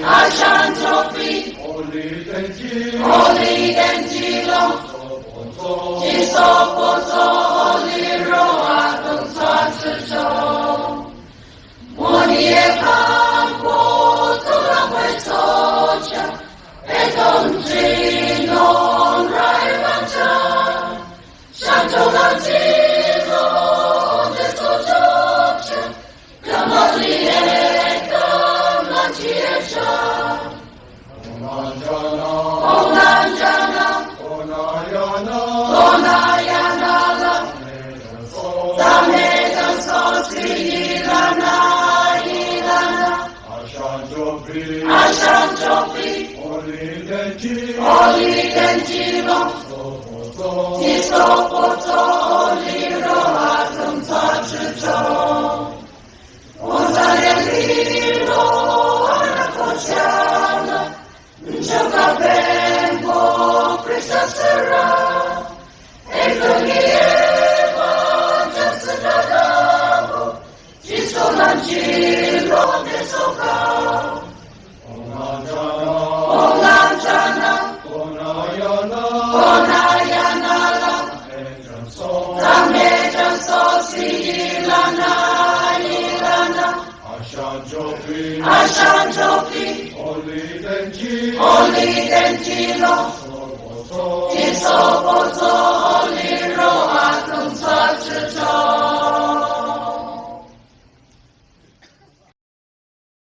Ashantopi, Holy Dengilo, Jisopoto, Holy Roa, Tonsato, Monie Campo, Solamesocha, Edondino, Raivanta, Shantolantino, Desotocha, Kamalie, Kamlantiesha. Onayana, Onayana, Tameda Sosi Ilana, Ashantopi, Oli Dengilo, Tisopoto, Oli Roatum Tachuto, Ozayelilo, Anacochana, Njogabembo, Prisasera, Ekonieva, Jasanagavo, Jisolangilo, Nesoka, Onayana, Onayana, Tameja Sosi Ilana, Ashantopi, Holy Dengilo, Tisopoto,